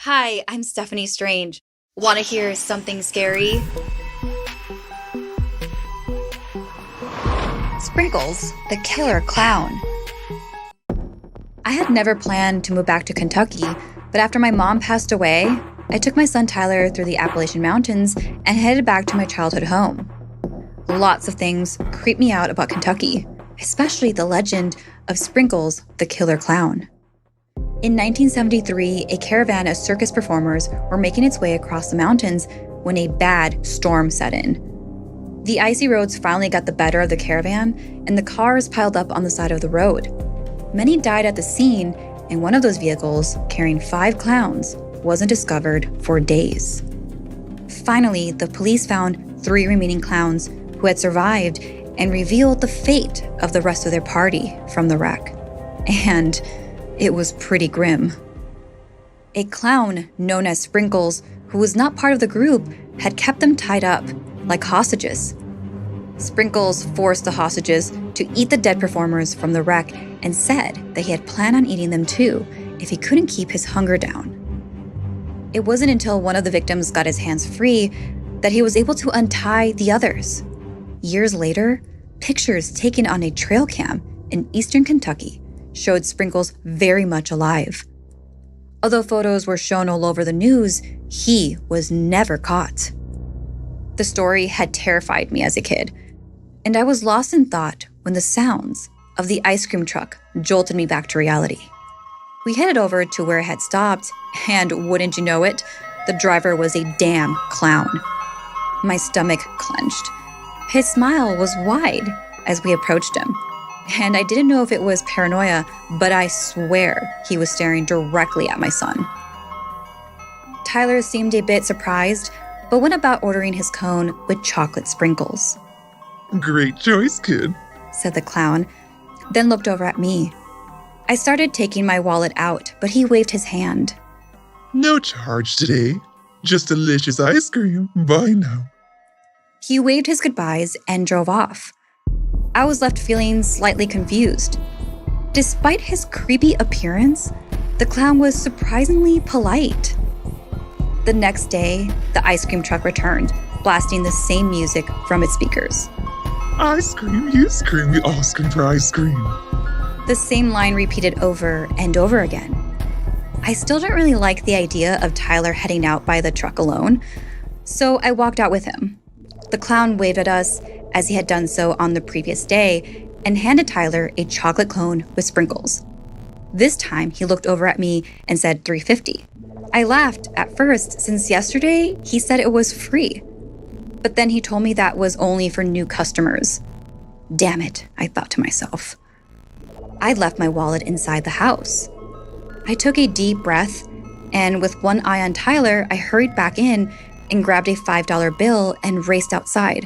Hi, I'm Stephanie Strange. Want to hear something scary? Sprinkles, the killer clown. I had never planned to move back to Kentucky, but after my mom passed away, I took my son Tyler through the Appalachian Mountains and headed back to my childhood home. Lots of things creep me out about Kentucky, especially the legend of Sprinkles, the killer clown. In 1973, a caravan of circus performers were making its way across the mountains when a bad storm set in. The icy roads finally got the better of the caravan, and the cars piled up on the side of the road. Many died at the scene, and one of those vehicles, carrying 5 clowns, wasn't discovered for days. Finally, the police found 3 remaining clowns who had survived and revealed the fate of the rest of their party from the wreck. And it was pretty grim. A clown known as Sprinkles, who was not part of the group, had kept them tied up like hostages. Sprinkles forced the hostages to eat the dead performers from the wreck and said that he had planned on eating them too if he couldn't keep his hunger down. It wasn't until one of the victims got his hands free that he was able to untie the others. Years later, pictures taken on a trail cam in eastern Kentucky showed Sprinkles very much alive. Although photos were shown all over the news, he was never caught. The story had terrified me as a kid, and I was lost in thought when the sounds of the ice cream truck jolted me back to reality. We headed over to where it had stopped, and wouldn't you know it, the driver was a damn clown. My stomach clenched. His smile was wide as we approached him, and I didn't know if it was paranoia, but I swear he was staring directly at my son. Tyler seemed a bit surprised, but went about ordering his cone with chocolate sprinkles. Great choice, kid, said the clown, then looked over at me. I started taking my wallet out, but he waved his hand. No charge today. Just delicious ice cream. Bye now. He waved his goodbyes and drove off. I was left feeling slightly confused. Despite his creepy appearance, the clown was surprisingly polite. The next day, the ice cream truck returned, blasting the same music from its speakers. Ice cream, you scream, we all scream for ice cream. The same line repeated over and over again. I still didn't really like the idea of Tyler heading out by the truck alone, so I walked out with him. The clown waved at us, as he had done so on the previous day, and handed Tyler a chocolate cone with sprinkles. This time, he looked over at me and said $3.50. I laughed at first, since yesterday he said it was free. But then he told me that was only for new customers. Damn it, I thought to myself. I'd left my wallet inside the house. I took a deep breath, and with one eye on Tyler, I hurried back in and grabbed a $5 bill and raced outside.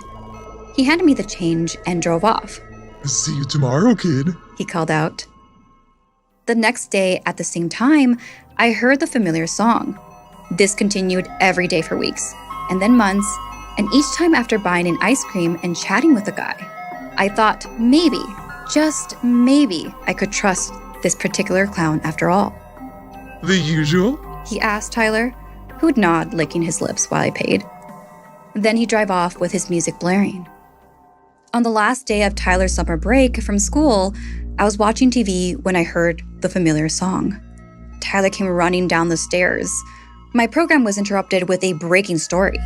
He handed me the change and drove off. See you tomorrow, kid, he called out. The next day, at the same time, I heard the familiar song. This continued every day for weeks, and then months, and each time after buying an ice cream and chatting with the guy, I thought maybe, just maybe, I could trust this particular clown after all. The usual? He asked Tyler, who'd nod, licking his lips while I paid. Then he'd drive off with his music blaring. On the last day of Tyler's summer break from school, I was watching TV when I heard the familiar song. Tyler came running down the stairs. My program was interrupted with a breaking story.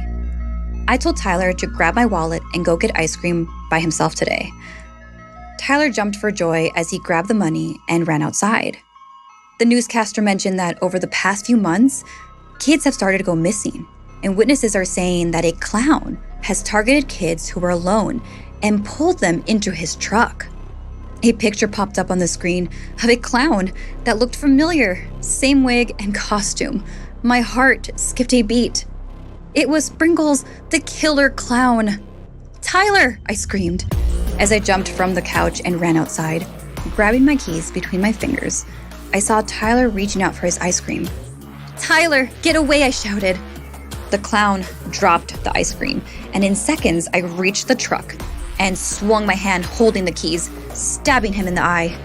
I told Tyler to grab my wallet and go get ice cream by himself today. Tyler jumped for joy as he grabbed the money and ran outside. The newscaster mentioned that over the past few months, kids have started to go missing, and witnesses are saying that a clown has targeted kids who were alone and pulled them into his truck. A picture popped up on the screen of a clown that looked familiar, same wig and costume. My heart skipped a beat. It was Sprinkles, the killer clown. Tyler, I screamed as I jumped from the couch and ran outside. Grabbing my keys between my fingers, I saw Tyler reaching out for his ice cream. Tyler, get away, I shouted. The clown dropped the ice cream, and in seconds, I reached the truck and swung my hand holding the keys, stabbing him in the eye.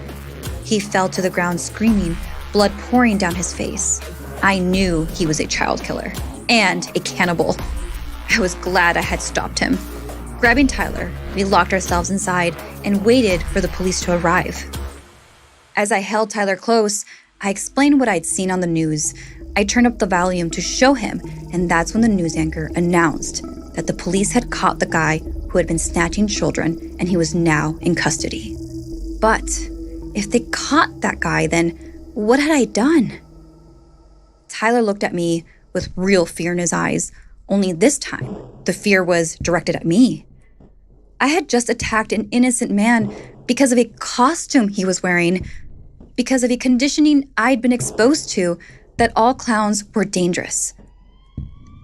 He fell to the ground screaming, blood pouring down his face. I knew he was a child killer and a cannibal. I was glad I had stopped him. Grabbing Tyler, we locked ourselves inside and waited for the police to arrive. As I held Tyler close, I explained what I'd seen on the news. I turned up the volume to show him, and that's when the news anchor announced that the police had caught the guy who had been snatching children, and he was now in custody. But if they caught that guy, then what had I done? Tyler looked at me with real fear in his eyes, only this time the fear was directed at me. I had just attacked an innocent man because of a costume he was wearing, because of a conditioning I'd been exposed to that all clowns were dangerous.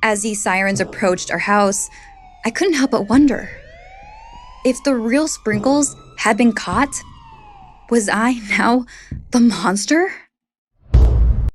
As these sirens approached our house, I couldn't help but wonder, if the real Sprinkles had been caught, was I now the monster?